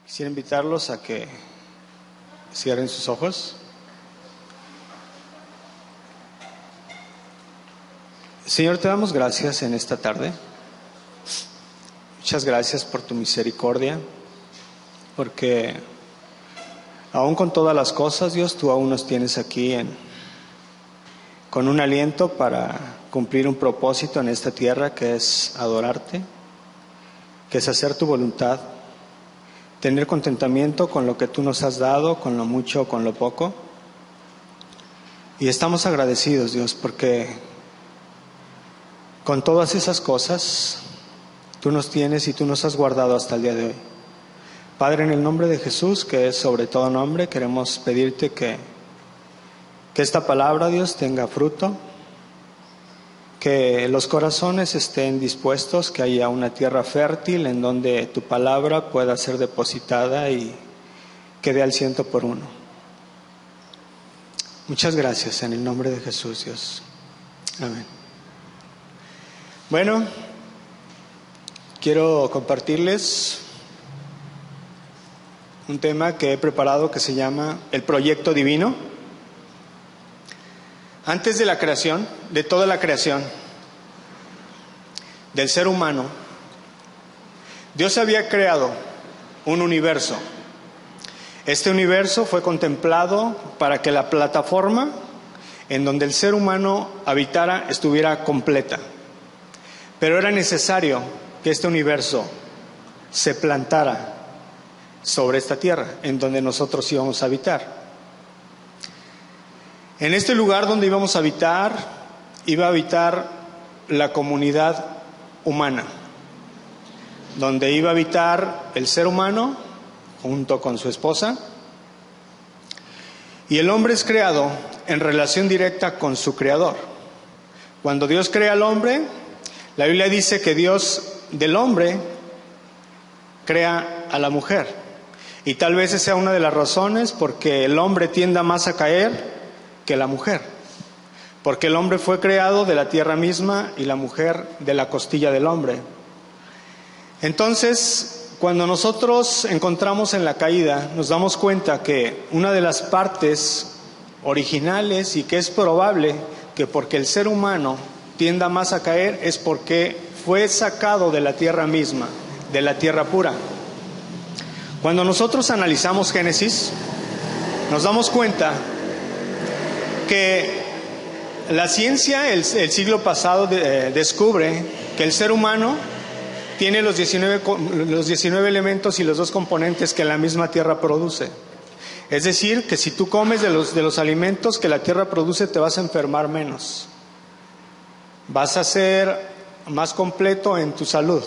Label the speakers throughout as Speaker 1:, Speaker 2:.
Speaker 1: Quisiera invitarlos a que cierren sus ojos. Señor, te damos gracias en esta tarde. Muchas gracias por tu misericordia, porque aún con todas las cosas, Dios, tú aún nos tienes aquí con un aliento para cumplir un propósito en esta tierra, que es adorarte, que es hacer tu voluntad, tener contentamiento con lo que tú nos has dado, con lo mucho o con lo poco. Y estamos agradecidos, Dios, porque con todas esas cosas tú nos tienes y tú nos has guardado hasta el día de hoy. Padre, en el nombre de Jesús, que es sobre todo nombre, queremos pedirte que esta palabra, Dios, tenga fruto, que los corazones estén dispuestos, que haya una tierra fértil en donde tu palabra pueda ser depositada y que dé al 100%. Muchas gracias en el nombre de Jesús, Dios. Amén. Bueno, quiero compartirles un tema que he preparado que se llama el proyecto divino. Antes de la creación, de toda la creación, del ser humano, Dios había creado un universo. Este universo fue contemplado para que la plataforma en donde el ser humano habitara estuviera completa. Pero era necesario que este universo se plantara sobre esta tierra, en donde nosotros íbamos a habitar. En este lugar donde íbamos a habitar, iba a habitar la comunidad humana, donde iba a habitar el ser humano junto con su esposa, y el hombre es creado en relación directa con su creador. Cuando Dios crea al hombre, la Biblia dice que Dios del hombre crea a la mujer, y tal vez esa sea una de las razones porque el hombre tienda más a caer que la mujer, porque el hombre fue creado de la tierra misma y la mujer de la costilla del hombre. Entonces, cuando nosotros encontramos en la caída, nos damos cuenta que una de las partes originales, y que es probable que porque el ser humano tienda más a caer, es porque fue sacado de la tierra misma, de la tierra pura. Cuando nosotros analizamos Génesis, nos damos cuenta que la ciencia, el siglo pasado, descubre que el ser humano tiene los 19 elementos y los 2 componentes que la misma tierra produce. Es decir, que si tú comes de los alimentos que la tierra produce, te vas a enfermar menos. Vas a ser más completo en tu salud.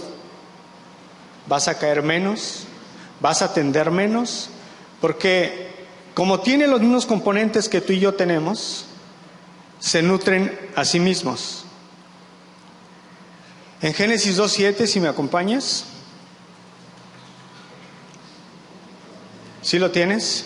Speaker 1: Vas a caer menos, vas a tender menos, porque como tiene los mismos componentes que tú y yo tenemos, se nutren a sí mismos. En Génesis 2:7, si me acompañas. ¿Sí lo tienes?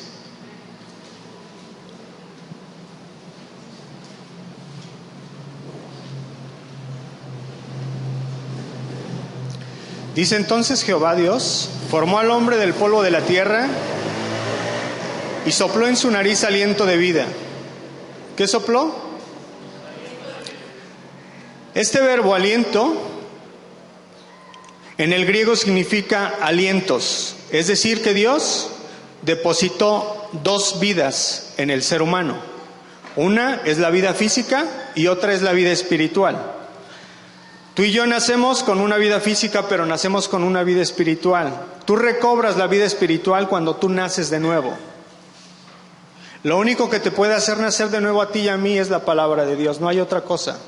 Speaker 1: Dice: entonces Jehová Dios formó al hombre del polvo de la tierra y sopló en su nariz aliento de vida. ¿Qué sopló? Este verbo aliento en el griego significa alientos, es decir, que Dios depositó 2 vidas en el ser humano. Una es la vida física y otra es la vida espiritual. Tú y yo nacemos con una vida física, pero nacemos con una vida espiritual. Tú recobras la vida espiritual cuando tú naces de nuevo. Lo único que te puede hacer nacer de nuevo a ti y a mí es la palabra de Dios, no hay otra cosa.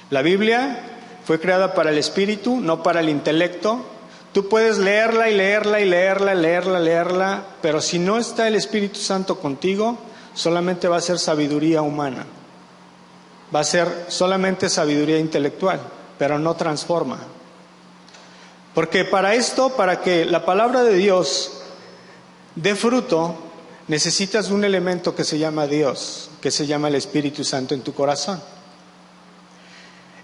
Speaker 1: La Biblia fue creada para el espíritu, no para el intelecto. Tú puedes leerla y leerla y leerla, pero si no está el Espíritu Santo contigo, solamente va a ser sabiduría humana. Va a ser solamente sabiduría intelectual, pero no transforma. Porque para que la palabra de Dios dé fruto, necesitas un elemento que se llama Dios, que se llama el Espíritu Santo en tu corazón.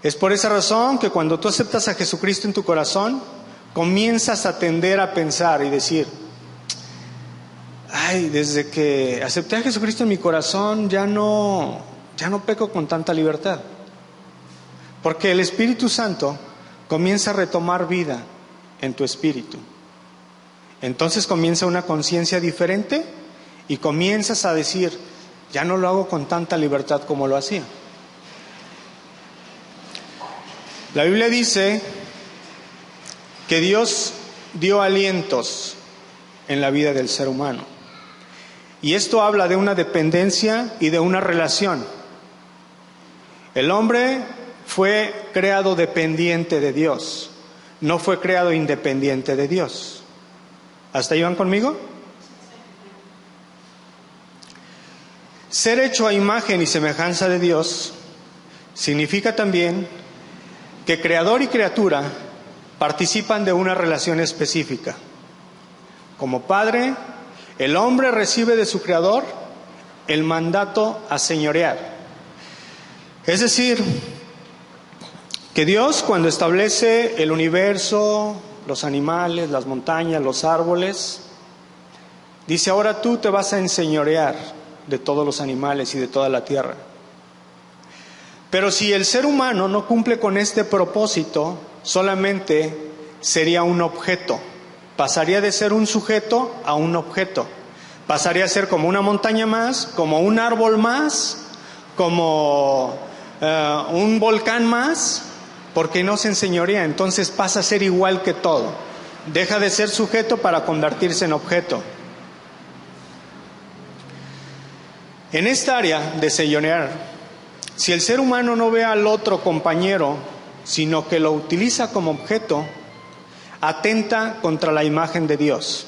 Speaker 1: Es por esa razón que cuando tú aceptas a Jesucristo en tu corazón, comienzas a tender a pensar y decir: desde que acepté a Jesucristo en mi corazón ya no peco con tanta libertad. Porque el Espíritu Santo comienza a retomar vida en tu espíritu. Entonces comienza una conciencia diferente y comienzas a decir, ya no lo hago con tanta libertad como lo hacía. La Biblia dice que Dios dio alientos en la vida del ser humano. Y esto habla de una dependencia y de una relación. El hombre fue creado dependiente de Dios, no fue creado independiente de Dios. ¿Hasta ahí van conmigo? Ser hecho a imagen y semejanza de Dios significa también que creador y criatura participan de una relación específica. Como padre, el hombre recibe de su creador el mandato a señorear. Es decir, que Dios, cuando establece el universo, los animales, las montañas, los árboles, dice: ahora tú te vas a enseñorear de todos los animales y de toda la tierra. Pero si el ser humano no cumple con este propósito, solamente sería un objeto. Pasaría de ser un sujeto a un objeto. Pasaría a ser como una montaña más, como un árbol más, como un volcán más, porque no se enseñorea. Entonces pasa a ser igual que todo. Deja de ser sujeto para convertirse en objeto. En esta área de señorear, si el ser humano no ve al otro compañero, sino que lo utiliza como objeto, atenta contra la imagen de Dios.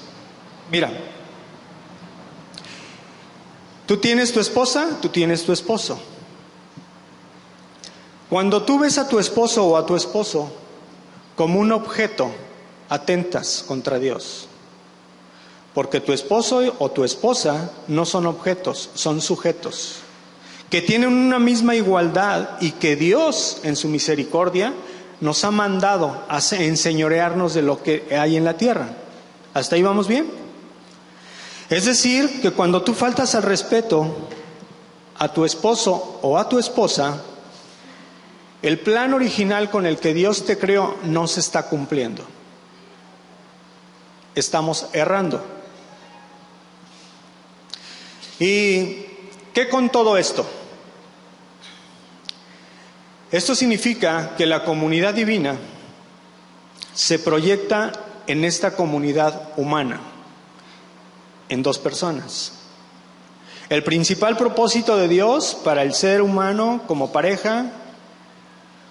Speaker 1: Mira, tú tienes tu esposa, tú tienes tu esposo. Cuando tú ves a tu esposo o a tu esposo como un objeto, atentas contra Dios. Porque tu esposo o tu esposa no son objetos, son sujetos, que tienen una misma igualdad y que Dios, en su misericordia, nos ha mandado a enseñorearnos de lo que hay en la tierra. ¿Hasta ahí vamos bien? Es decir, que cuando tú faltas al respeto a tu esposo o a tu esposa, el plan original con el que Dios te creó no se está cumpliendo. Estamos errando. ¿Y qué con todo esto? Esto significa que la comunidad divina se proyecta en esta comunidad humana, en dos personas. El principal propósito de Dios para el ser humano como pareja,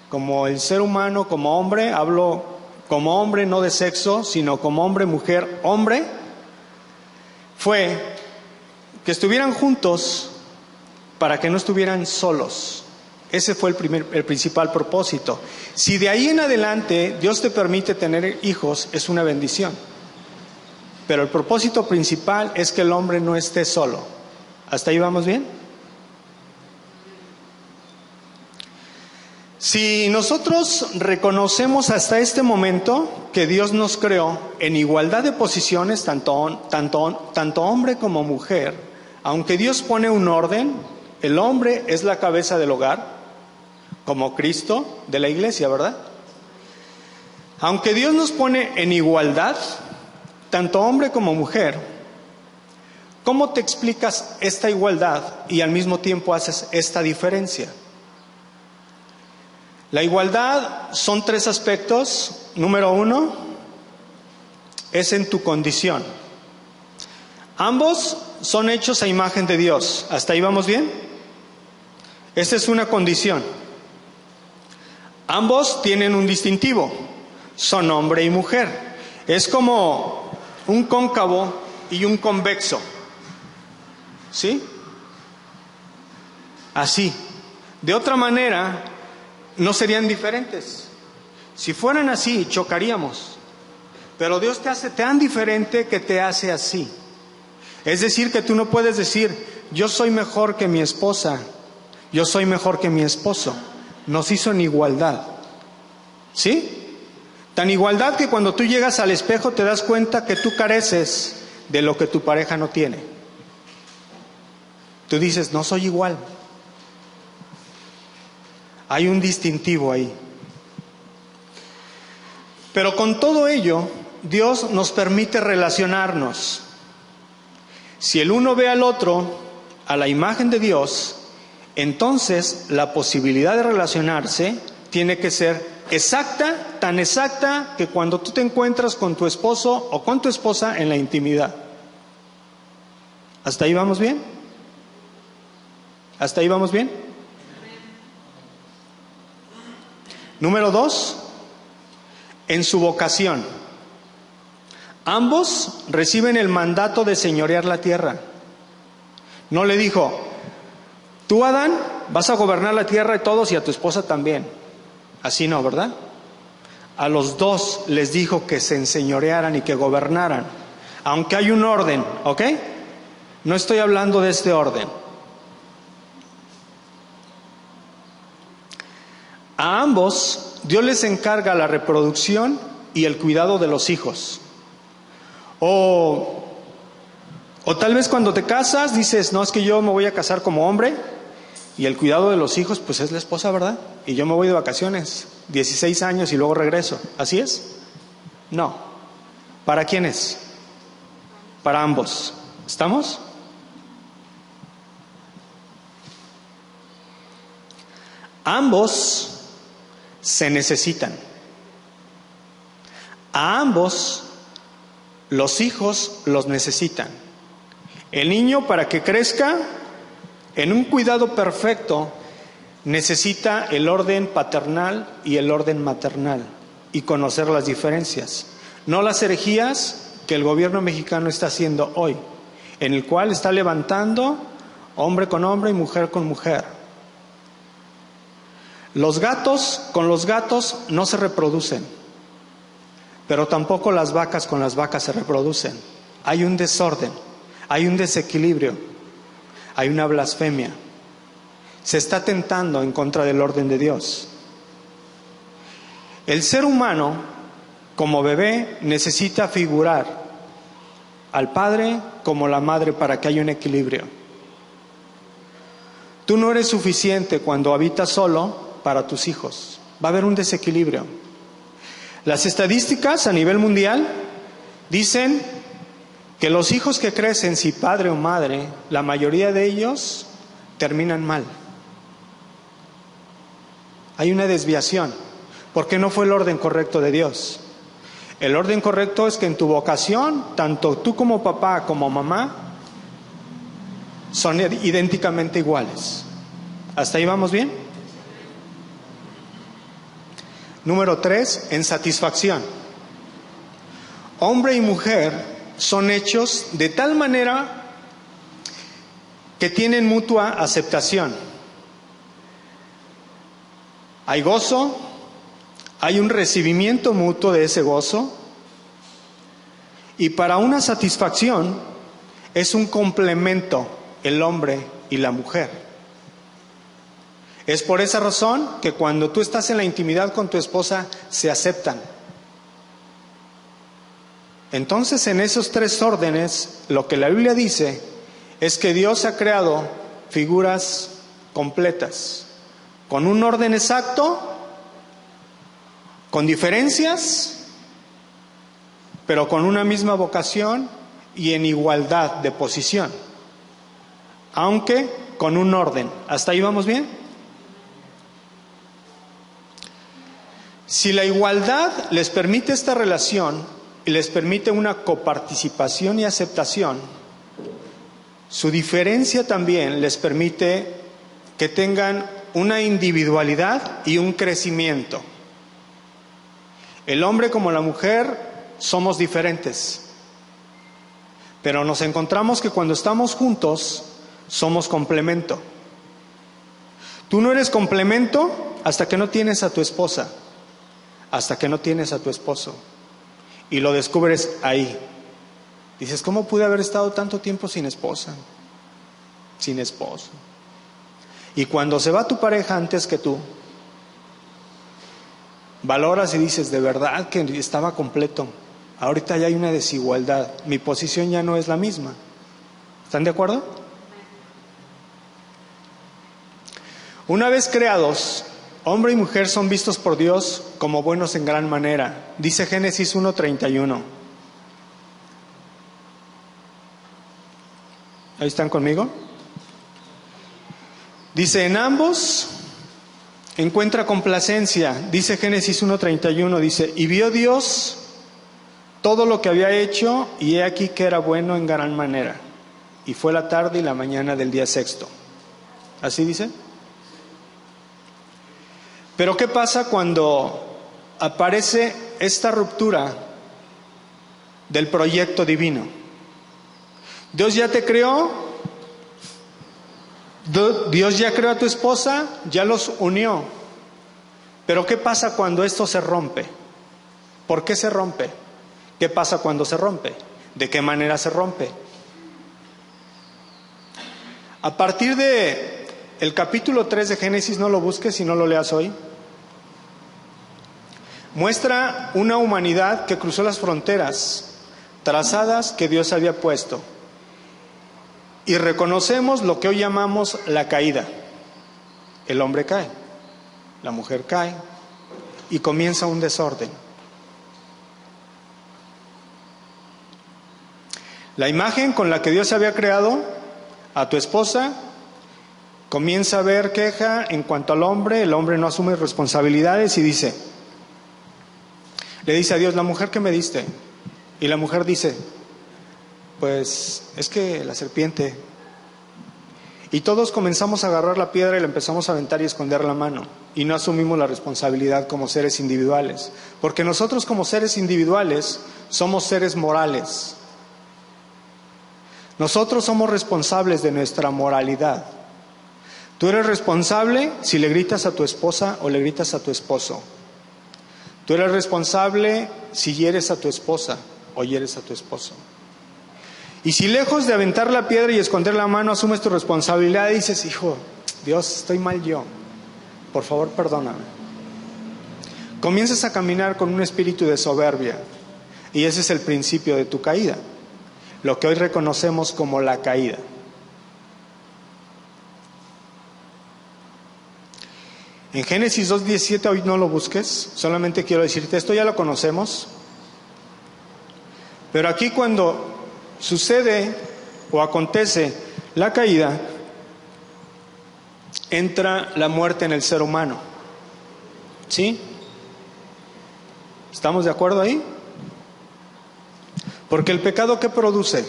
Speaker 1: como el ser humano como hombre, hablo como hombre no de sexo, sino como hombre, mujer, hombre, fue que estuvieran juntos para que no estuvieran solos. Ese fue el principal propósito. Si de ahí en adelante Dios te permite tener hijos, es una bendición. Pero el propósito principal es que el hombre no esté solo. ¿Hasta ahí vamos bien? Si nosotros reconocemos hasta este momento que Dios nos creó en igualdad de posiciones, tanto hombre como mujer, aunque Dios pone un orden, el hombre es la cabeza del hogar, como Cristo de la iglesia, ¿verdad? Aunque Dios nos pone en igualdad, tanto hombre como mujer, ¿cómo te explicas esta igualdad y al mismo tiempo haces esta diferencia? La igualdad son tres aspectos. Número uno, es en tu condición. Ambos son hechos a imagen de Dios. ¿Hasta ahí vamos bien? Esta es una condición. Ambos tienen un distintivo. Son hombre y mujer. Es como un cóncavo y un convexo. ¿Sí? Así. De otra manera, no serían diferentes. Si fueran así, chocaríamos. Pero Dios te hace tan diferente que te hace así. Es decir, que tú no puedes decir: yo soy mejor que mi esposa, yo soy mejor que mi esposo. Nos hizo en igualdad. ¿Sí? Tan igualdad que cuando tú llegas al espejo te das cuenta que tú careces de lo que tu pareja no tiene. tú dices, no soy igual. Hay un distintivo ahí. Pero con todo ello, Dios nos permite relacionarnos. Si el uno ve al otro a la imagen de Dios, entonces la posibilidad de relacionarse tiene que ser exacta, tan exacta que cuando tú te encuentras con tu esposo o con tu esposa en la intimidad. ¿Hasta ahí vamos bien? ¿Hasta ahí vamos bien? Número 2, en su vocación. Ambos reciben el mandato de señorear la tierra. No le dijo, tú, Adán, vas a gobernar la tierra y todos, y a tu esposa también. Así no, ¿verdad? A los dos les dijo que se enseñorearan y que gobernaran, aunque hay un orden, ¿ok? No estoy hablando de este orden. A ambos Dios les encarga la reproducción y el cuidado de los hijos. O tal vez cuando te casas dices, no, es que yo me voy a casar como hombre y el cuidado de los hijos pues es la esposa, ¿verdad? Y yo me voy de vacaciones, 16 años y luego regreso. ¿Así es? No. ¿Para quién es? Para ambos. ¿Estamos? Ambos se necesitan. A ambos los hijos los necesitan. El niño, para que crezca en un cuidado perfecto, necesita el orden paternal y el orden maternal y conocer las diferencias. No las herejías que el gobierno mexicano está haciendo hoy, en el cual está levantando hombre con hombre y mujer con mujer. Los gatos con los gatos no se reproducen, pero tampoco las vacas con las vacas se reproducen. Hay un desorden, hay un desequilibrio, hay una blasfemia. Se está atentando en contra del orden de Dios. El ser humano, como bebé, necesita figurar al padre como la madre para que haya un equilibrio. Tú no eres suficiente cuando habitas solo para tus hijos. Va a haber un desequilibrio. Las estadísticas a nivel mundial dicen que los hijos que crecen sin padre o madre, la mayoría de ellos terminan mal. Hay una desviación, porque no fue el orden correcto de Dios. El orden correcto es que en tu vocación, tanto tú como papá como mamá son idénticamente iguales. ¿Hasta ahí vamos bien? Número 3, en satisfacción. Hombre y mujer son hechos de tal manera que tienen mutua aceptación. Hay gozo, hay un recibimiento mutuo de ese gozo, y para una satisfacción es un complemento el hombre y la mujer. Es por esa razón que cuando tú estás en la intimidad con tu esposa, se aceptan. Entonces, en esos 3 órdenes, lo que la Biblia dice es que Dios ha creado figuras completas, con un orden exacto, con diferencias, pero con una misma vocación y en igualdad de posición, aunque con un orden. ¿Hasta ahí vamos bien? Si la igualdad les permite esta relación y les permite una coparticipación y aceptación, su diferencia también les permite que tengan una individualidad y un crecimiento. El hombre como la mujer somos diferentes, pero nos encontramos que cuando estamos juntos somos complemento. Tú no eres complemento hasta que no tienes a tu esposa, hasta que no tienes a tu esposo, y lo descubres ahí. Dices, ¿cómo pude haber estado tanto tiempo sin esposa, sin esposo? Y cuando se va tu pareja antes que tú, valoras y dices, de verdad que estaba completo. Ahorita ya hay una desigualdad, mi posición ya no es la misma. ¿Están de acuerdo? Una vez creados, hombre y mujer son vistos por Dios como buenos en gran manera. Dice Génesis 1:31. ¿Ahí están conmigo? Dice, en ambos encuentra complacencia. Dice Génesis 1:31, dice, y vio Dios todo lo que había hecho, y he aquí que era bueno en gran manera. Y fue la tarde y la mañana del día sexto. ¿Así dice? Pero ¿qué pasa cuando aparece esta ruptura del proyecto divino? Dios ya te creó, Dios ya creó a tu esposa, ya los unió. Pero ¿qué pasa cuando esto se rompe? ¿Por qué se rompe? ¿Qué pasa cuando se rompe? ¿De qué manera se rompe? A partir de el capítulo 3 de Génesis, no lo busques si no lo leas hoy, muestra una humanidad que cruzó las fronteras trazadas que Dios había puesto. Y reconocemos lo que hoy llamamos la caída. El hombre cae, la mujer cae, y comienza un desorden. La imagen con la que Dios había creado a tu esposa comienza a ver queja en cuanto al hombre. El hombre no asume responsabilidades y le dice a Dios, la mujer que me diste. Y la mujer dice, pues es que la serpiente. Y todos comenzamos a agarrar la piedra y la empezamos a aventar y esconder la mano. Y no asumimos la responsabilidad como seres individuales. Porque nosotros como seres individuales somos seres morales. Nosotros somos responsables de nuestra moralidad. Tú eres responsable si le gritas a tu esposa o le gritas a tu esposo. Tú eres responsable si hieres a tu esposa o hieres a tu esposo. Y si lejos de aventar la piedra y esconder la mano asumes tu responsabilidad y dices, hijo, Dios, estoy mal yo, por favor perdóname. Comienzas a caminar con un espíritu de soberbia y ese es el principio de tu caída. Lo que hoy reconocemos como la caída. En Génesis 2:17, hoy no lo busques, solamente quiero decirte, esto ya lo conocemos. Pero aquí cuando sucede o acontece la caída, entra la muerte en el ser humano. ¿Sí? ¿Estamos de acuerdo ahí? Porque el pecado, ¿qué produce?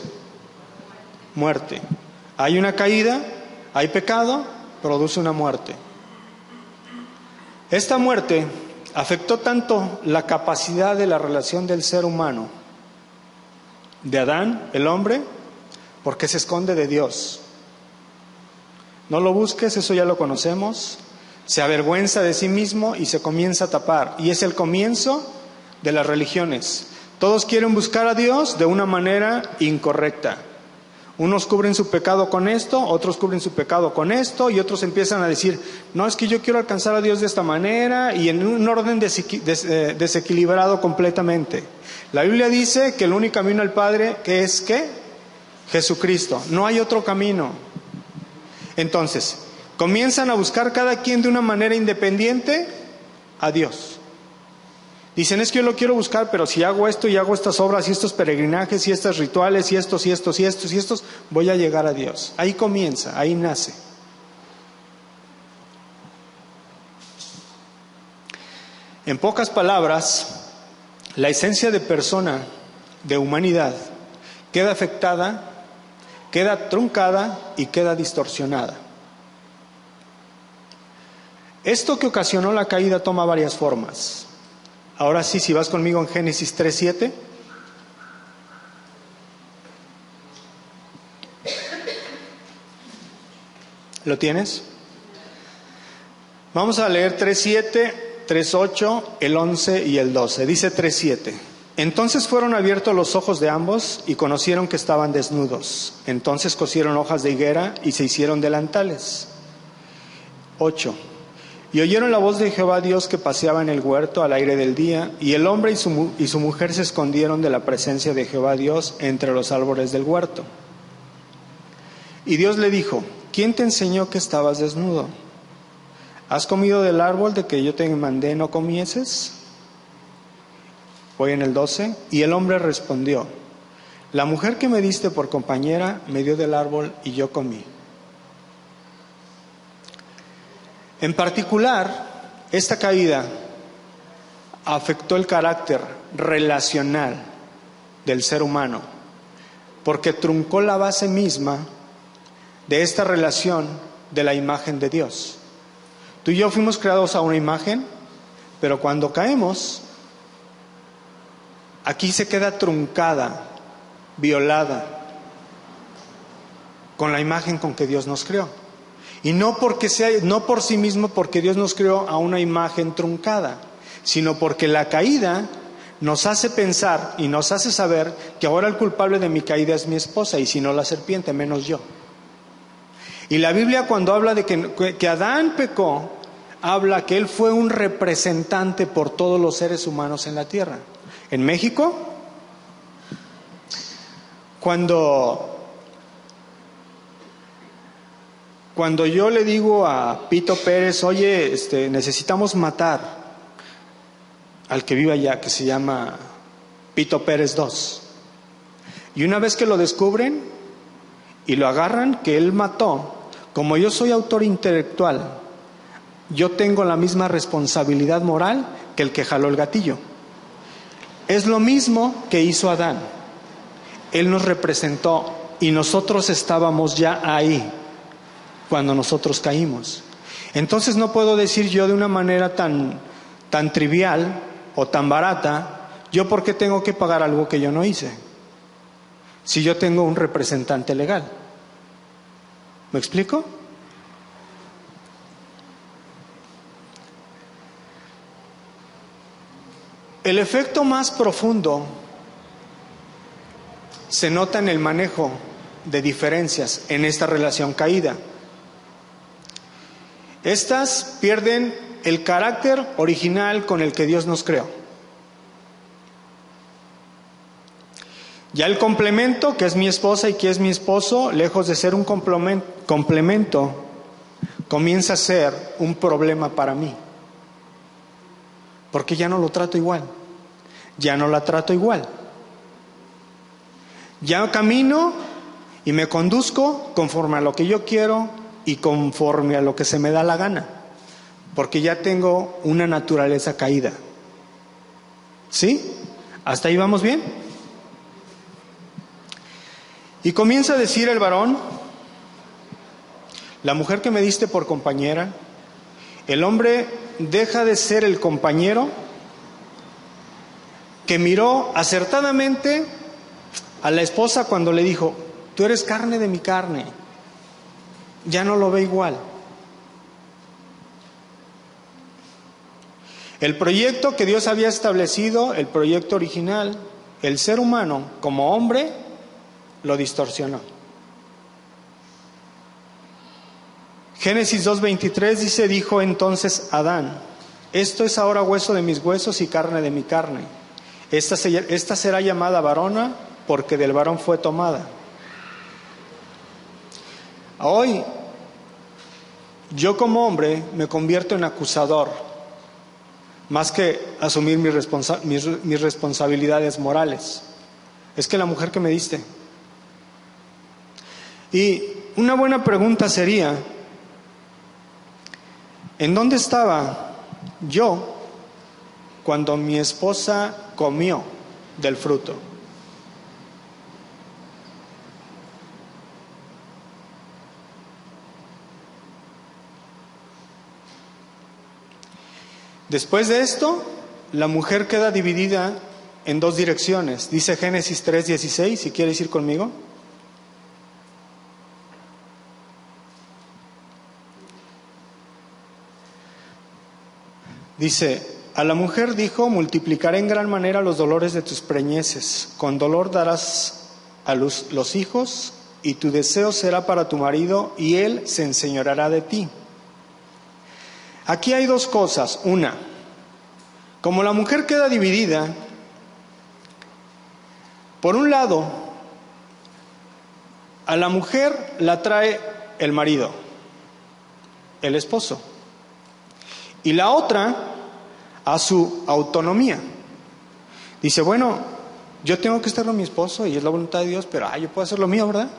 Speaker 1: Muerte. Hay una caída, hay pecado, produce una muerte. Esta muerte afectó tanto la capacidad de la relación del ser humano, de Adán, el hombre, porque se esconde de Dios. No lo busques, eso ya lo conocemos. Se avergüenza de sí mismo y se comienza a tapar. Y es el comienzo de las religiones. Todos quieren buscar a Dios de una manera incorrecta. Unos cubren su pecado con esto, otros cubren su pecado con esto, y otros empiezan a decir, no, es que yo quiero alcanzar a Dios de esta manera, y en un orden desequilibrado completamente. La Biblia dice que el único camino al Padre, que es ¿qué? Jesucristo. No hay otro camino. Entonces, comienzan a buscar cada quien de una manera independiente a Dios. Dicen, es que yo lo quiero buscar, pero si hago esto y hago estas obras y estos peregrinajes y estos rituales y estos y estos y estos y estos, voy a llegar a Dios. Ahí comienza, ahí nace. En pocas palabras, la esencia de persona, de humanidad, queda afectada, queda truncada y queda distorsionada. Esto que ocasionó la caída toma varias formas. Ahora sí, si vas conmigo en Génesis 3:7. ¿Lo tienes? Vamos a leer 3:7, 3:8, el 11 y el 12. Dice 3:7. Entonces fueron abiertos los ojos de ambos y conocieron que estaban desnudos. Entonces cosieron hojas de higuera y se hicieron delantales. 8. Y oyeron la voz de Jehová Dios que paseaba en el huerto al aire del día, y el hombre y su mujer se escondieron de la presencia de Jehová Dios entre los árboles del huerto. Y Dios le dijo, ¿quién te enseñó que estabas desnudo? ¿has comido del árbol de que yo te mandé no comieses? Voy en el 12. Y el hombre respondió: la mujer que me diste por compañera me dio del árbol y yo comí. En particular, esta caída afectó el carácter relacional del ser humano, porque truncó la base misma de esta relación de la imagen de Dios. Tú y yo fuimos creados a una imagen, pero cuando caemos, aquí se queda truncada, violada, con la imagen con que Dios nos creó. Y no por sí mismo, porque Dios nos creó a una imagen truncada, sino porque la caída nos hace pensar y nos hace saber que ahora el culpable de mi caída es mi esposa, y si no la serpiente, menos yo. Y la Biblia, cuando habla de que Adán pecó, habla que él fue un representante por todos los seres humanos en la tierra. En México, cuando yo le digo a Pito Pérez: oye, necesitamos matar al que vive allá, que se llama Pito Pérez 2. Y una vez que lo descubren y lo agarran, que él mató, como yo soy autor intelectual, yo tengo la misma responsabilidad moral que el que jaló el gatillo. Es lo mismo que hizo Adán. Él nos representó y nosotros estábamos ya ahí cuando nosotros caímos. Entonces no puedo decir yo de una manera tan trivial o tan barata: ¿yo por qué tengo que pagar algo que yo no hice? Si yo tengo un representante legal. ¿Me explico? El efecto más profundo se nota en el manejo de diferencias en esta relación caída. Estas pierden el carácter original con el que Dios nos creó. Ya el complemento, que es mi esposa y que es mi esposo, lejos de ser un complemento, comienza a ser un problema para mí. Porque ya no lo trato igual, ya no la trato igual. Ya camino y me conduzco conforme a lo que yo quiero y conforme a lo que se me da la gana, porque ya tengo una naturaleza caída. ¿Sí? ¿Hasta ahí vamos bien? Y comienza a decir el varón: la mujer que me diste por compañera. El hombre deja de ser el compañero que miró acertadamente a la esposa cuando le dijo: tú eres carne de mi carne. Ya no lo ve igual. El proyecto que Dios había establecido, el proyecto original, el ser humano como hombre lo distorsionó. Génesis 2:23 dice: dijo entonces Adán: esto es ahora hueso de mis huesos y carne de mi carne. Esta será llamada varona, porque del varón fue tomada. Hoy, yo como hombre me convierto en acusador, más que asumir mis responsabilidades morales. Es que la mujer que me diste. Y una buena pregunta sería: ¿en dónde estaba yo cuando mi esposa comió del fruto? Después de esto, la mujer queda dividida en dos direcciones. Dice Génesis 3:16, si quieres ir conmigo. Dice: a la mujer dijo: multiplicaré en gran manera los dolores de tus preñeces, con dolor darás a luz los hijos, y tu deseo será para tu marido, y él se enseñoreará de ti. Aquí hay dos cosas. Una, como la mujer queda dividida, por un lado, a la mujer la trae el marido, el esposo. y la otra a su autonomía. Dice, bueno, yo tengo que estar con mi esposo y es la voluntad de Dios, pero yo puedo hacer lo mío, ¿verdad?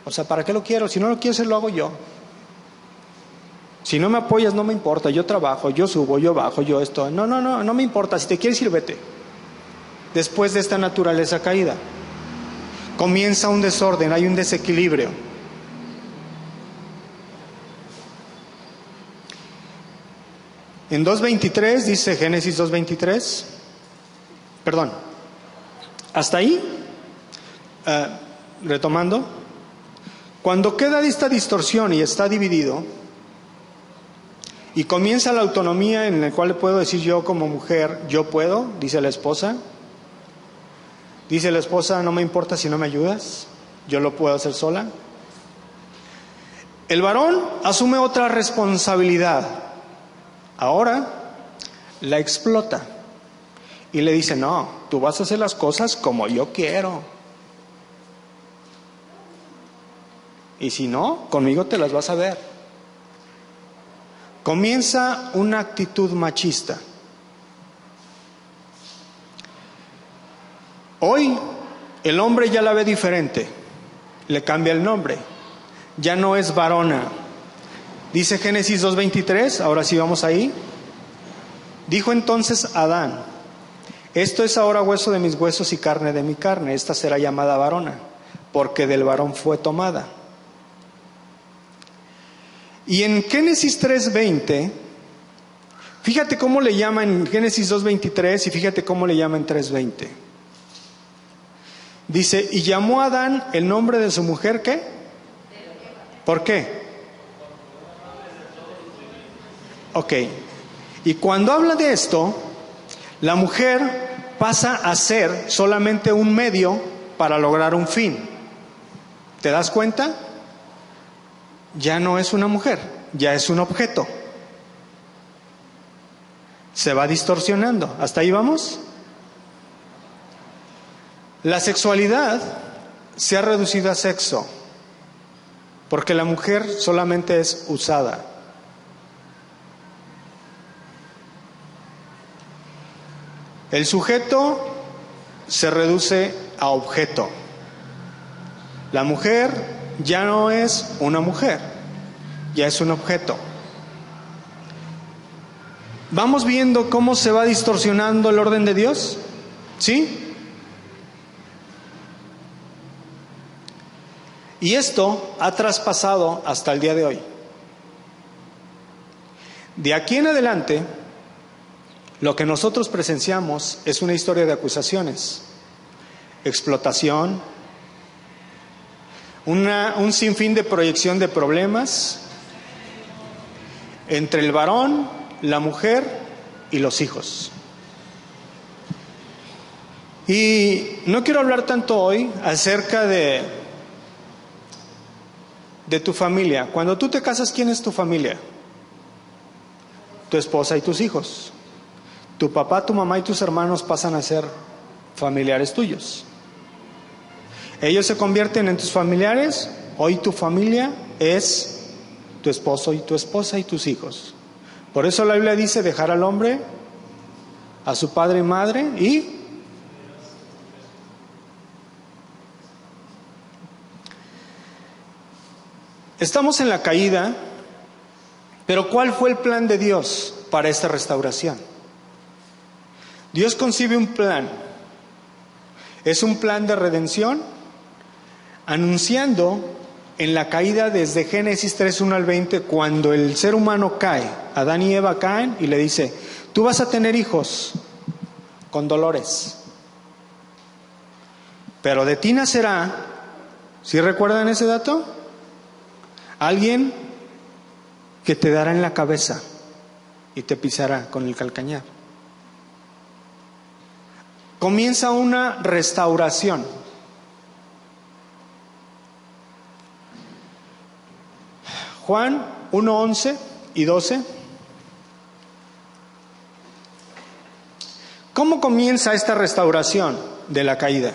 Speaker 1: O sea, ¿para qué lo quiero? Si no lo quiero hacer, lo hago yo. Si no me apoyas, no me importa, yo trabajo, yo subo, yo bajo, yo esto. No me importa, si te quieres ir, vete. Después de esta naturaleza caída, comienza un desorden, hay un desequilibrio. En 2.23 dice Génesis 2.23, perdón, hasta ahí, retomando, cuando queda esta distorsión y está dividido, y comienza la autonomía en la cual le puedo decir yo como mujer, yo puedo, dice la esposa, no me importa si no me ayudas, yo lo puedo hacer sola. El varón asume otra responsabilidad. Ahora la explota y le dice, no, tú vas a hacer las cosas como yo quiero. Y si no, conmigo te las vas a ver. Comienza una actitud machista. Hoy el hombre ya la ve diferente, le cambia el nombre, ya no es varona. Dice Génesis 2.23, ahora sí vamos ahí. Dijo entonces Adán, esto es ahora hueso de mis huesos y carne de mi carne, esta será llamada varona, porque del varón fue tomada. Y en Génesis 3.20, fíjate cómo le llama en Génesis 2.23 y fíjate cómo le llama en 3.20. Dice, y llamó a Adán el nombre de su mujer, ¿qué? ¿Por qué? Ok, y cuando habla de esto, la mujer pasa a ser solamente un medio para lograr un fin. ¿Te das cuenta? Ya no es una mujer, ya es un objeto. Se va distorsionando. ¿Hasta ahí vamos? La sexualidad se ha reducido a sexo, porque la mujer solamente es usada. El sujeto se reduce a objeto. La mujer ya no es una mujer, ya es un objeto. ¿Vamos viendo cómo se va distorsionando el orden de Dios? ¿Sí? Y esto ha traspasado hasta el día de hoy. De aquí en adelante, lo que nosotros presenciamos es una historia de acusaciones, explotación, un sinfín de proyección de problemas entre el varón, la mujer y los hijos. Y no quiero hablar tanto hoy acerca de tu familia. Cuando tú te casas, ¿quién es tu familia? Tu esposa y tus hijos. Tu papá, tu mamá y tus hermanos pasan a ser familiares tuyos. Ellos se convierten en tus familiares. Hoy tu familia es tu esposo y tu esposa y tus hijos. Por eso la Biblia dice dejar al hombre, a su padre y madre y estamos en la caída, pero ¿cuál fue el plan de Dios para esta restauración? Dios concibe un plan. Es un plan de redención, anunciando en la caída desde Génesis 3:1 al 20, cuando el ser humano cae, Adán y Eva caen y le dice, tú vas a tener hijos con dolores, pero de ti nacerá, ¿sí recuerdan ese dato? Alguien que te dará en la cabeza y te pisará con el calcañar. Comienza una restauración. Juan 1:11 y 12. ¿Cómo comienza esta restauración de la caída?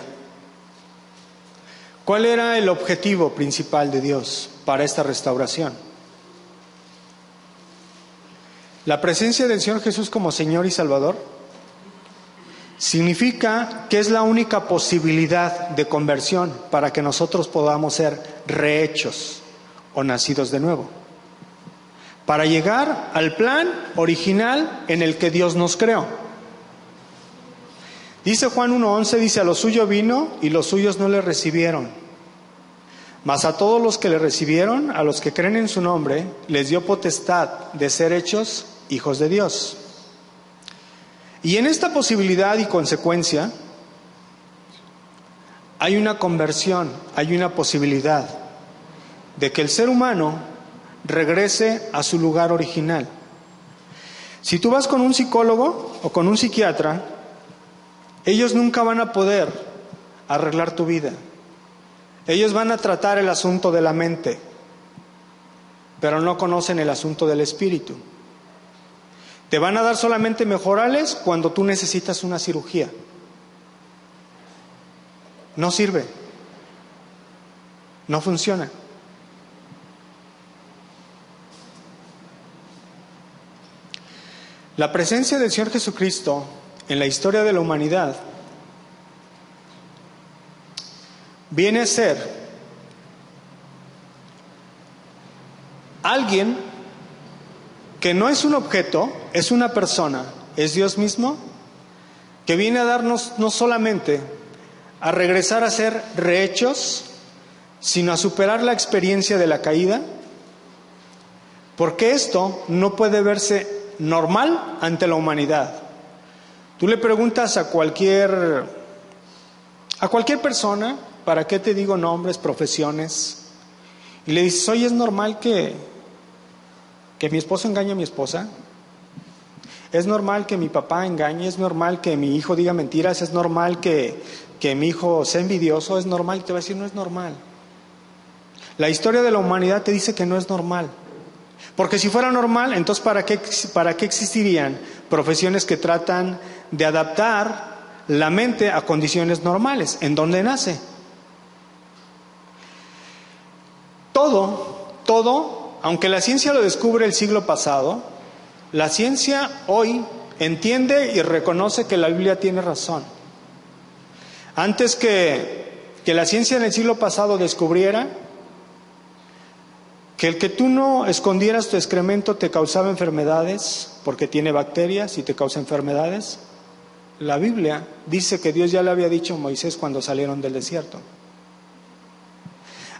Speaker 1: ¿Cuál era el objetivo principal de Dios para esta restauración? La presencia del Señor Jesús como Señor y Salvador significa que es la única posibilidad de conversión para que nosotros podamos ser rehechos o nacidos de nuevo, para llegar al plan original en el que Dios nos creó. Dice Juan 1:11, dice: a lo suyo vino y los suyos no le recibieron, mas a todos los que le recibieron, a los que creen en su nombre, les dio potestad de ser hechos hijos de Dios. Y en esta posibilidad y consecuencia hay una conversión, hay una posibilidad de que el ser humano regrese a su lugar original. Si tú vas con un psicólogo o con un psiquiatra, ellos nunca van a poder arreglar tu vida. Ellos van a tratar el asunto de la mente, pero no conocen el asunto del espíritu. Te van a dar solamente mejorales cuando tú necesitas una cirugía. No sirve. No funciona. La presencia del Señor Jesucristo en la historia de la humanidad viene a ser alguien que no es un objeto, es una persona, es Dios mismo, que viene a darnos no solamente a regresar a ser rehechos, sino a superar la experiencia de la caída, porque esto no puede verse normal ante la humanidad. Tú le preguntas a cualquier persona, ¿para qué te digo nombres, profesiones? Y le dices: oye, ¿es normal que mi esposo engañe a mi esposa? ¿Es normal que mi papá engañe? ¿Es normal que mi hijo diga mentiras? ¿Es normal que mi hijo sea envidioso? ¿Es normal? Y te va a decir: no es normal. La historia de la humanidad te dice que no es normal. Porque si fuera normal, entonces ¿para qué existirían profesiones que tratan de adaptar la mente a condiciones normales? ¿En dónde nace? Todo, aunque la ciencia lo descubre el siglo pasado, la ciencia hoy entiende y reconoce que la Biblia tiene razón. Antes que la ciencia en el siglo pasado descubriera que el que tú no escondieras tu excremento te causaba enfermedades, porque tiene bacterias y te causa enfermedades, la Biblia dice que Dios ya le había dicho a Moisés cuando salieron del desierto.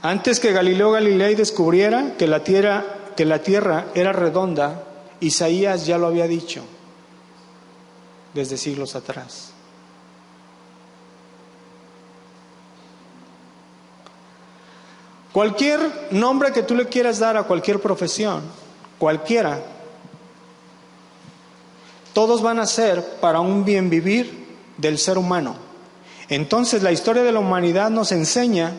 Speaker 1: Antes que Galileo Galilei descubriera que la tierra era redonda, Isaías ya lo había dicho desde siglos atrás. Cualquier nombre que tú le quieras dar a cualquier profesión, cualquiera, todos van a ser para un bien vivir del ser humano. Entonces la historia de la humanidad nos enseña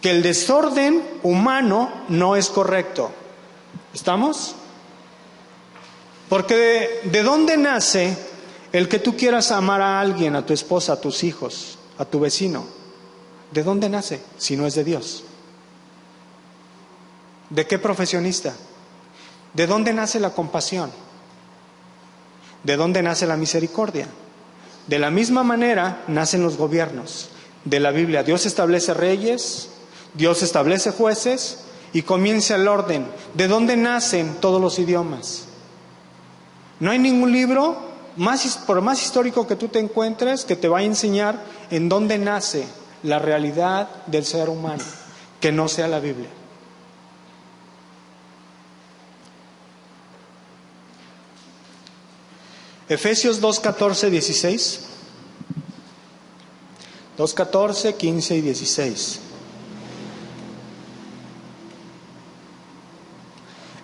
Speaker 1: que el desorden humano no es correcto. ¿Estamos? Porque ¿de dónde nace el que tú quieras amar a alguien, a tu esposa, a tus hijos, a tu vecino? ¿De dónde nace si no es de Dios? ¿De qué profesionista? ¿De dónde nace la compasión? ¿De dónde nace la misericordia? De la misma manera nacen los gobiernos. De la Biblia, Dios establece reyes, Dios establece jueces y comienza el orden. ¿De dónde nacen todos los idiomas? No hay ningún libro, por más histórico que tú te encuentres, que te vaya a enseñar en dónde nace la realidad del ser humano, que no sea la Biblia. Efesios 2:14, 16. 2:14, 15 y 16.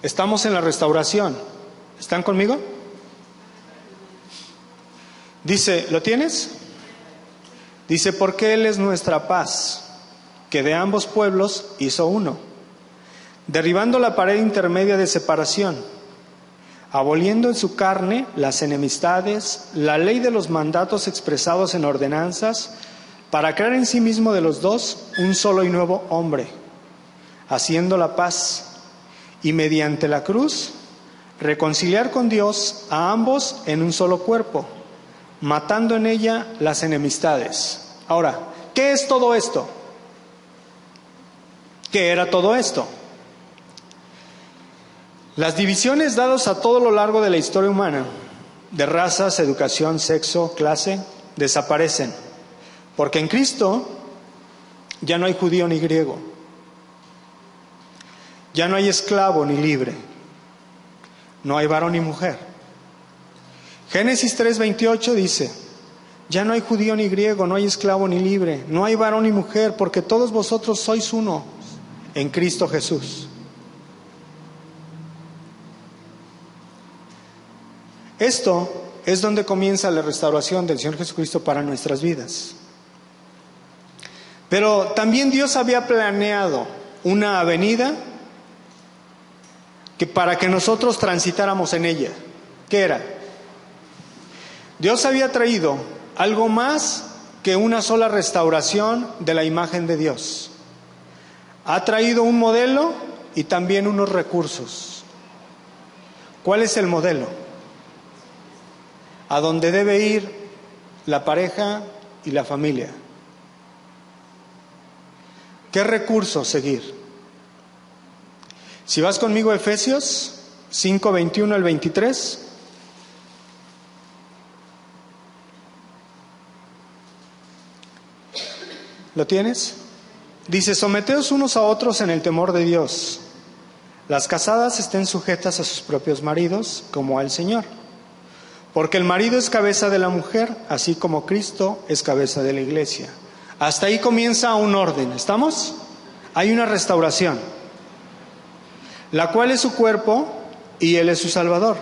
Speaker 1: Estamos en la restauración. ¿Están conmigo? Dice, ¿lo tienes? Dice: porque Él es nuestra paz, que de ambos pueblos hizo uno, derribando la pared intermedia de separación, aboliendo en su carne las enemistades, la ley de los mandatos expresados en ordenanzas, para crear en sí mismo de los dos un solo y nuevo hombre, haciendo la paz, y mediante la cruz reconciliar con Dios a ambos en un solo cuerpo, matando en ella las enemistades. Ahora, ¿qué es todo esto? ¿Qué era todo esto? Las divisiones dadas a todo lo largo de la historia humana, de razas, educación, sexo, clase, desaparecen. Porque en Cristo ya no hay judío ni griego, ya no hay esclavo ni libre, no hay varón ni mujer. Génesis 3:28 dice: ya no hay judío ni griego, no hay esclavo ni libre, no hay varón ni mujer, porque todos vosotros sois uno en Cristo Jesús. Esto es donde comienza la restauración del Señor Jesucristo para nuestras vidas. Pero también Dios había planeado una avenida para que nosotros transitáramos en ella. ¿Qué era? Dios había traído algo más que una sola restauración de la imagen de Dios. Ha traído un modelo y también unos recursos. ¿Cuál es el modelo? A dónde debe ir la pareja y la familia. ¿Qué recursos seguir? Si vas conmigo a Efesios 5:21 al 23. ¿Lo tienes? Dice: someteos unos a otros en el temor de Dios. Las casadas estén sujetas a sus propios maridos, como al Señor. Porque el marido es cabeza de la mujer, así como Cristo es cabeza de la iglesia. Hasta ahí comienza un orden, ¿estamos? Hay una restauración, la cual es su cuerpo y Él es su Salvador.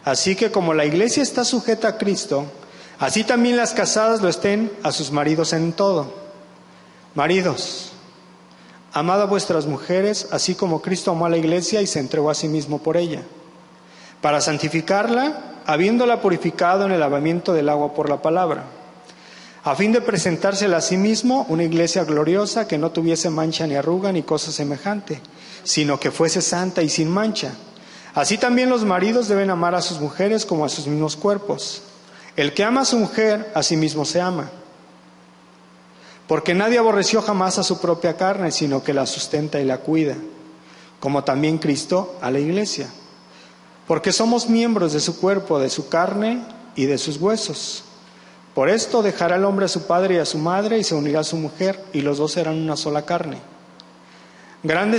Speaker 1: Así que como la iglesia está sujeta a Cristo, así también las casadas lo estén a sus maridos en todo. Maridos, amad a vuestras mujeres, así como Cristo amó a la iglesia y se entregó a sí mismo por ella, para santificarla, habiéndola purificado en el lavamiento del agua por la palabra, a fin de presentársela a sí mismo una iglesia gloriosa, que no tuviese mancha ni arruga ni cosa semejante, sino que fuese santa y sin mancha. Así también los maridos deben amar a sus mujeres como a sus mismos cuerpos. El que ama a su mujer, a sí mismo se ama. Porque nadie aborreció jamás a su propia carne, sino que la sustenta y la cuida, como también Cristo a la iglesia. Porque somos miembros de su cuerpo, de su carne y de sus huesos. Por esto dejará el hombre a su padre y a su madre, y se unirá a su mujer, y los dos serán una sola carne. Grande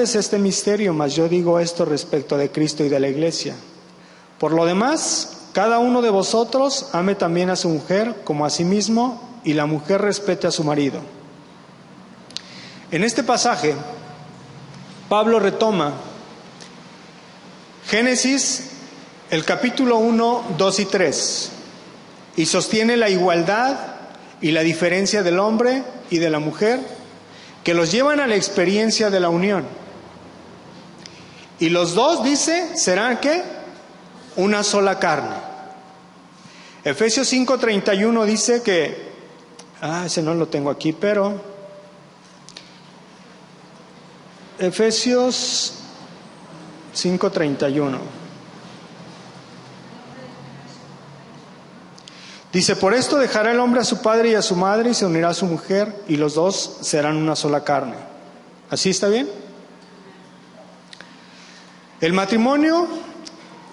Speaker 1: es este misterio, mas yo digo esto respecto de Cristo y de la iglesia. Por lo demás, cada uno de vosotros ame también a su mujer como a sí mismo, y la mujer respete a su marido. En este pasaje, Pablo retoma Génesis, el capítulo 1, 2 y 3, y sostiene la igualdad y la diferencia del hombre y de la mujer, que los llevan a la experiencia de la unión. Y los dos, dice, serán ¿qué? Una sola carne. Efesios 5:31 dice que, ese no lo tengo aquí, pero Efesios 5:31 dice: por esto dejará el hombre a su padre y a su madre, y se unirá a su mujer, y los dos serán una sola carne. ¿Así está bien? El matrimonio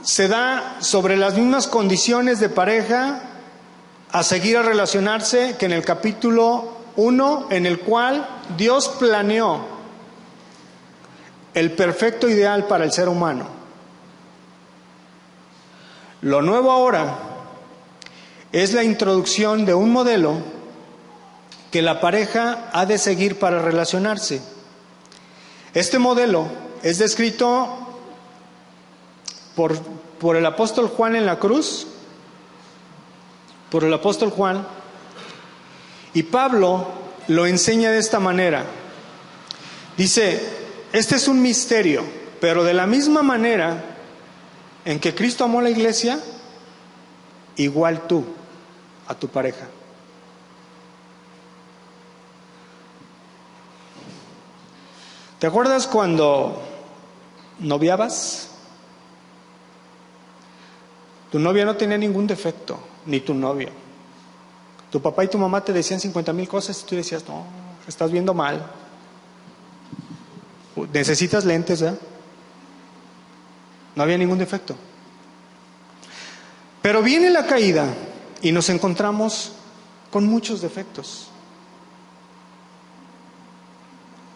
Speaker 1: se da sobre las mismas condiciones de pareja a seguir a relacionarse que en el capítulo 1, en el cual Dios planeó el perfecto ideal para el ser humano. Lo nuevo ahora es la introducción de un modelo que la pareja ha de seguir para relacionarse. Este modelo es descrito por el apóstol Juan en la cruz, por el apóstol Juan, y Pablo lo enseña de esta manera. Dice: este es un misterio, pero de la misma manera en que Cristo amó a la iglesia, igual tú a tu pareja. ¿Te acuerdas cuando noviabas? Tu novia no tenía ningún defecto, ni tu novio. Tu papá y tu mamá te decían 50,000 cosas y tú decías, no, estás viendo mal. Necesitas lentes, ¿eh? No había ningún defecto. Pero viene la caída y nos encontramos con muchos defectos.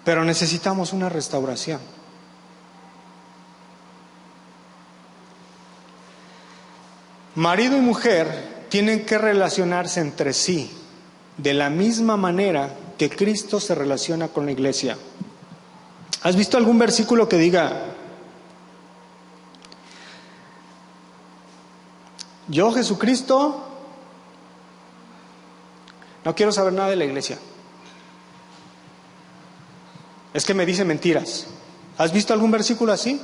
Speaker 1: Pero necesitamos una restauración. Marido y mujer tienen que relacionarse entre sí de la misma manera que Cristo se relaciona con la iglesia. ¿Has visto algún versículo que diga: yo, Jesucristo, no quiero saber nada de la iglesia? Es que me dice mentiras. ¿Has visto algún versículo así?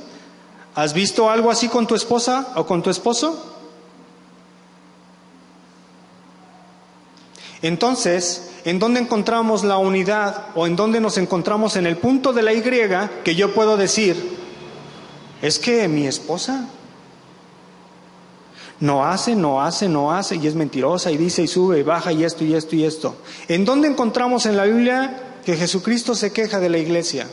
Speaker 1: ¿Has visto algo así con tu esposa o con tu esposo? Entonces, ¿en dónde encontramos la unidad o en dónde nos encontramos en el punto de la Y que yo puedo decir, es que mi esposa no hace y es mentirosa y dice y sube y baja y esto y esto y esto? ¿En dónde encontramos en la Biblia que Jesucristo se queja de la iglesia?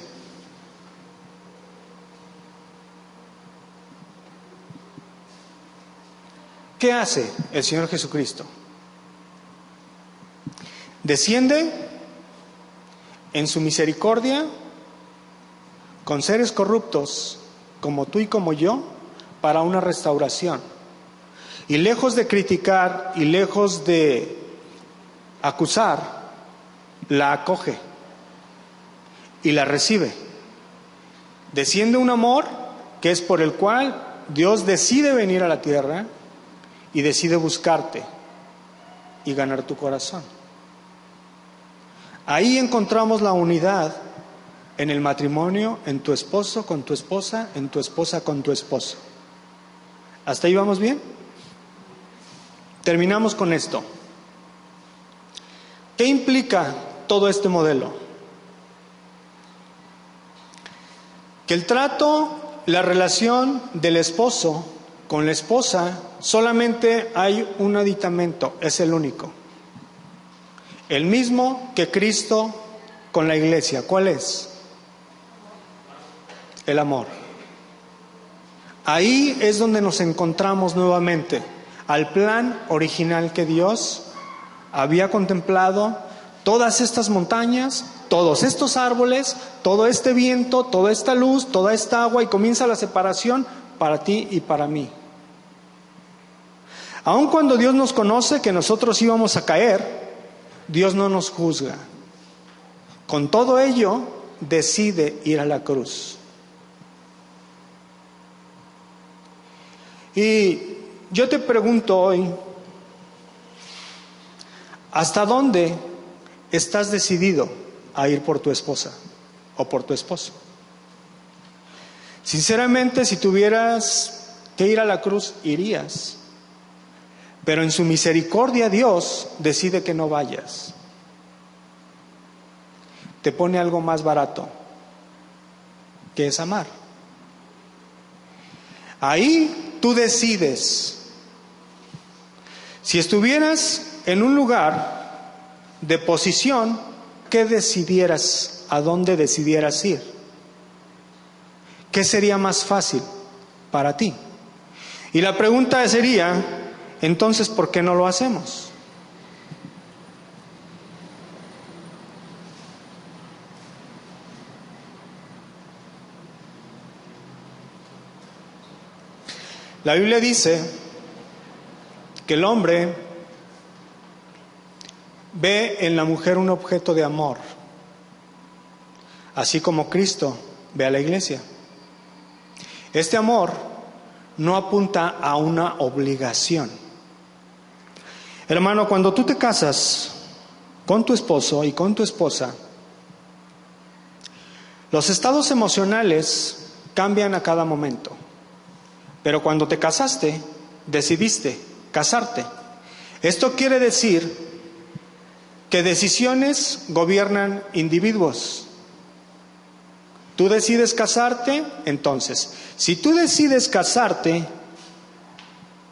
Speaker 1: ¿Qué hace el Señor Jesucristo? Desciende en su misericordia con seres corruptos como tú y como yo para una restauración. Y lejos de criticar y lejos de acusar, la acoge y la recibe. Desciende un amor que es por el cual Dios decide venir a la tierra y decide buscarte y ganar tu corazón. Ahí encontramos la unidad en el matrimonio, en tu esposo con tu esposa, en tu esposa con tu esposo. ¿Hasta ahí vamos bien? Terminamos con esto. ¿Qué implica todo este modelo? Que el trato, la relación del esposo con la esposa, solamente hay un aditamento, es el único. El mismo que Cristo con la iglesia. ¿Cuál es? El amor. Ahí es donde nos encontramos nuevamente al plan original que Dios había contemplado. Todas estas montañas, todos estos árboles, todo este viento, toda esta luz, toda esta agua, y comienza la separación para ti y para mí. Aun cuando Dios nos conoce que nosotros íbamos a caer, Dios no nos juzga. Con todo ello, decide ir a la cruz. Y yo te pregunto hoy, ¿hasta dónde estás decidido a ir por tu esposa o por tu esposo? Sinceramente, si tuvieras que ir a la cruz, irías. Pero en su misericordia Dios decide que no vayas. Te pone algo más barato, que es amar. Ahí tú decides. Si estuvieras en un lugar de posición, ¿qué decidieras? ¿A dónde decidieras ir? ¿Qué sería más fácil para ti? Y la pregunta sería, entonces, ¿por qué no lo hacemos? La Biblia dice que el hombre ve en la mujer un objeto de amor, así como Cristo ve a la iglesia. Este amor no apunta a una obligación. Hermano, cuando tú te casas con tu esposo y con tu esposa, los estados emocionales cambian a cada momento. Pero cuando te casaste, decidiste casarte. Esto quiere decir que decisiones gobiernan individuos. Tú decides casarte, entonces, si tú decides casarte,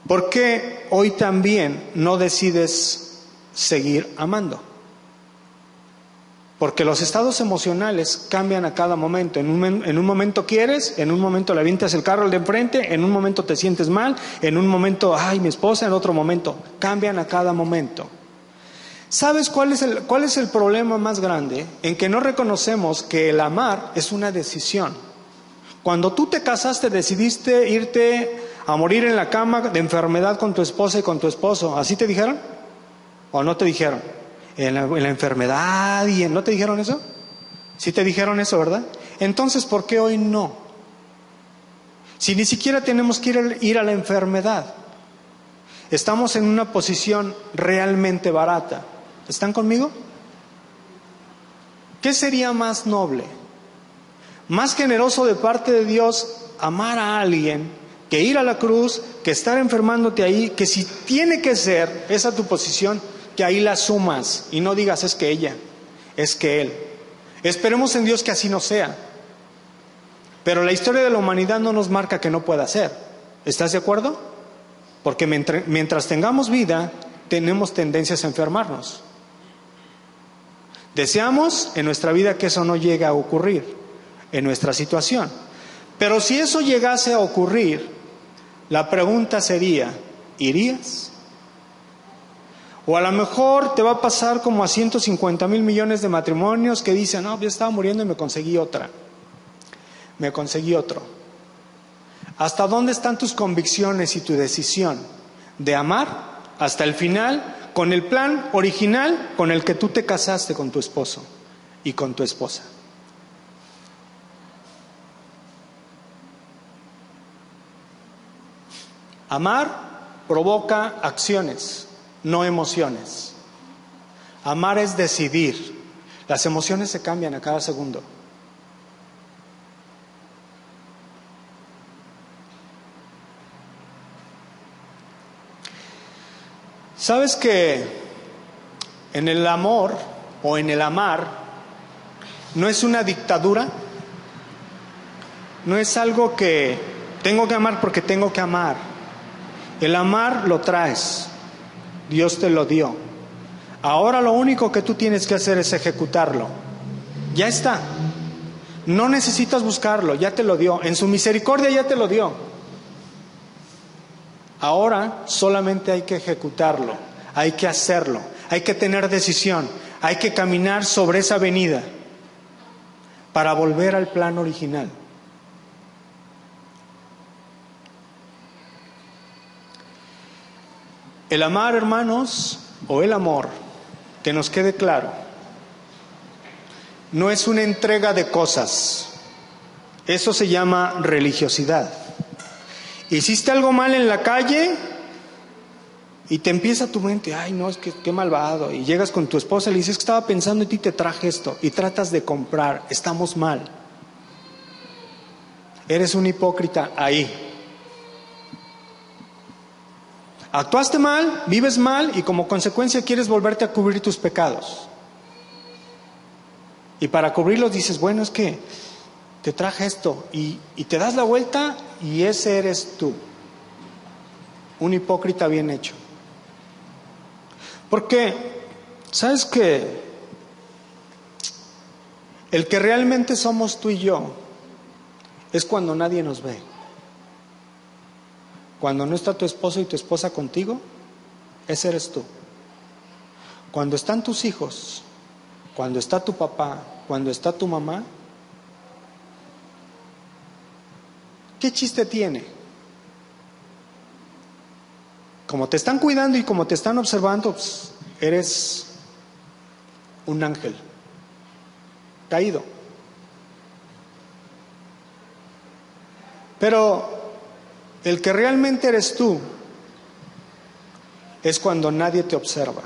Speaker 1: ¿Por qué hoy también no decides seguir amando? Porque los estados emocionales cambian a cada momento. En un momento quieres, en un momento le avientas el carro al de enfrente, en un momento te sientes mal, en un momento, ay, mi esposa, en otro momento. Cambian a cada momento. ¿Sabes cuál es el problema más grande? En que no reconocemos que el amar es una decisión. Cuando tú te casaste, decidiste irte a morir en la cama de enfermedad con tu esposa y con tu esposo. ¿Así te dijeron? ¿O no te dijeron? En la enfermedad y ¿no te dijeron eso? Sí te dijeron eso, ¿verdad? Entonces, ¿por qué hoy no? Si ni siquiera tenemos que ir a la enfermedad. Estamos en una posición realmente barata. ¿Están conmigo? ¿Qué sería más noble? Más generoso de parte de Dios amar a alguien que ir a la cruz, que estar enfermándote ahí, que si tiene que ser esa tu posición, que ahí la sumas y no digas es que ella, es que él. Esperemos en Dios que así no sea. Pero la historia de la humanidad no nos marca que no pueda ser. ¿Estás de acuerdo? Porque mientras tengamos vida, tenemos tendencias a enfermarnos. Deseamos en nuestra vida que eso no llegue a ocurrir en nuestra situación. Pero si eso llegase a ocurrir, la pregunta sería, ¿irías? O a lo mejor te va a pasar como a 150,000 millones de matrimonios que dicen, no, yo estaba muriendo y me conseguí otra. Me conseguí otro. ¿Hasta dónde están tus convicciones y tu decisión de amar hasta el final con el plan original con el que tú te casaste con tu esposo y con tu esposa? Amar provoca acciones, no emociones. Amar es decidir. Las emociones se cambian a cada segundo. ¿Sabes que en el amor o en el amar no es una dictadura? No es algo que tengo que amar porque tengo que amar. El amar lo traes. Dios te lo dio. Ahora lo único que tú tienes que hacer es ejecutarlo. Ya está. No necesitas buscarlo, ya te lo dio. En su misericordia ya te lo dio. Ahora solamente hay que ejecutarlo, hay que hacerlo, hay que tener decisión, hay que caminar sobre esa avenida para volver al plan original. El amar, hermanos, o el amor, que nos quede claro, no es una entrega de cosas. Eso se llama religiosidad. Hiciste algo mal en la calle y te empieza tu mente, ay no, es que qué malvado. Y llegas con tu esposa y le dices que estaba pensando en ti, te traje esto. Y tratas de comprar, estamos mal. Eres un hipócrita ahí. Actuaste mal, vives mal y como consecuencia quieres volverte a cubrir tus pecados. Y para cubrirlos dices, bueno, es que te traje esto y te das la vuelta y ese eres tú. Un hipócrita bien hecho. Porque, ¿sabes qué? El que realmente somos tú y yo es cuando nadie nos ve. Cuando no está tu esposo y tu esposa contigo, ese eres tú. Cuando están tus hijos, cuando está tu papá, cuando está tu mamá, ¿qué chiste tiene? Como te están cuidando y como te están observando, pues, eres un ángel caído. Pero el que realmente eres tú es cuando nadie te observa,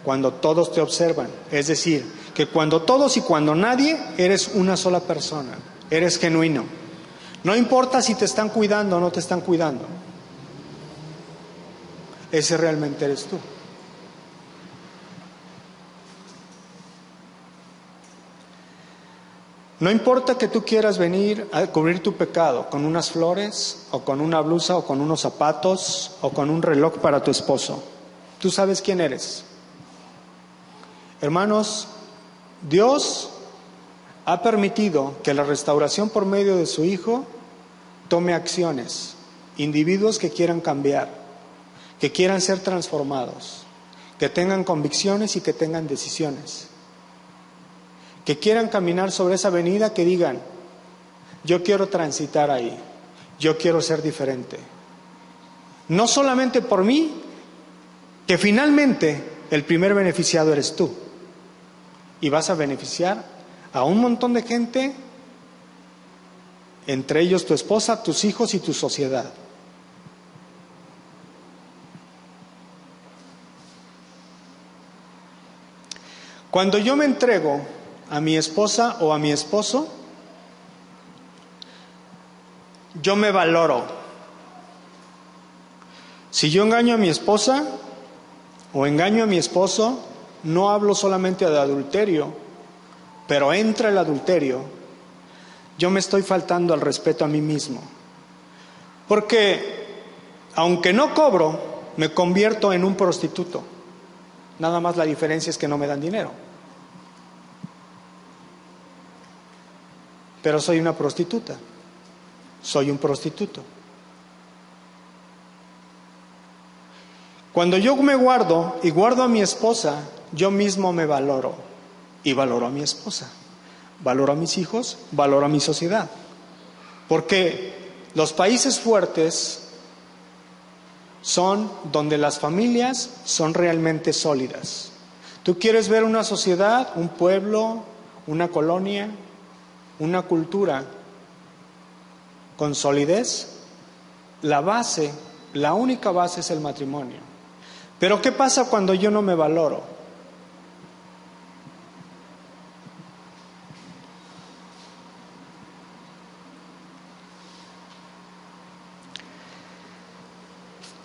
Speaker 1: cuando todos te observan. Es decir, que cuando todos y cuando nadie eres una sola persona, eres genuino. No importa si te están cuidando o no te están cuidando. Ese realmente eres tú. No importa que tú quieras venir a cubrir tu pecado con unas flores, o con una blusa, o con unos zapatos, o con un reloj para tu esposo. Tú sabes quién eres. Hermanos, Dios ha permitido que la restauración por medio de su Hijo tome acciones. Individuos que quieran cambiar, que quieran ser transformados, que tengan convicciones y que tengan decisiones, que quieran caminar sobre esa avenida, que digan: yo quiero transitar ahí, yo quiero ser diferente. No solamente por mí, que finalmente el primer beneficiado eres tú, y vas a beneficiar a un montón de gente, entre ellos tu esposa, tus hijos y tu sociedad. Cuando yo me entrego a mi esposa o a mi esposo, yo me valoro. Si yo engaño a mi esposa o engaño a mi esposo, no hablo solamente de adulterio, pero entra el adulterio, yo me estoy faltando al respeto a mí mismo. Porque aunque no cobro, me convierto en un prostituto. Nada más la diferencia es que no me dan dinero. Pero soy una prostituta, soy un prostituto. Cuando yo me guardo y guardo a mi esposa, yo mismo me valoro y valoro a mi esposa, valoro a mis hijos, valoro a mi sociedad. Porque los países fuertes son donde las familias son realmente sólidas. ¿Tú quieres ver una sociedad, un pueblo, una colonia, una cultura con solidez? La base, la única base es el matrimonio. Pero ¿qué pasa cuando yo no me valoro?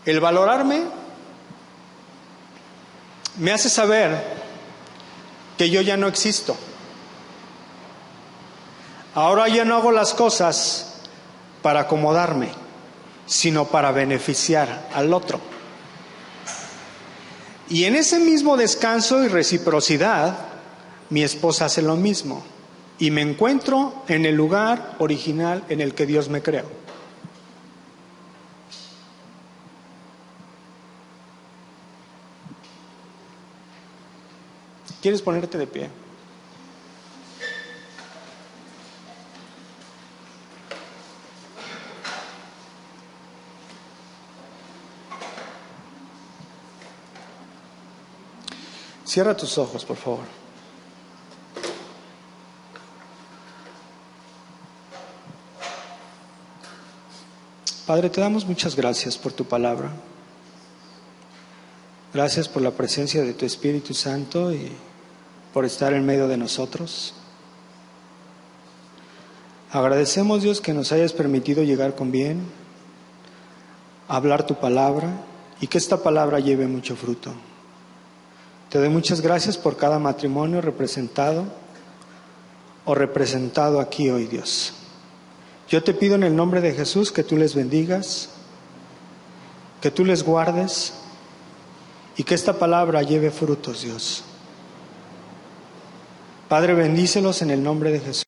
Speaker 1: El valorarme me hace saber que yo ya no existo. Ahora ya no hago las cosas para acomodarme, sino para beneficiar al otro. Y en ese mismo descanso y reciprocidad, mi esposa hace lo mismo. Y me encuentro en el lugar original en el que Dios me creó. ¿Quieres ponerte de pie? Cierra tus ojos, por favor. Padre, te damos muchas gracias por tu palabra. Gracias por la presencia de tu Espíritu Santo y por estar en medio de nosotros. Agradecemos, Dios, que nos hayas permitido llegar con bien, hablar tu palabra y que esta palabra lleve mucho fruto. Te doy muchas gracias por cada matrimonio representado aquí hoy, Dios. Yo te pido en el nombre de Jesús que tú les bendigas, que tú les guardes y que esta palabra lleve frutos, Dios. Padre, bendícelos en el nombre de Jesús.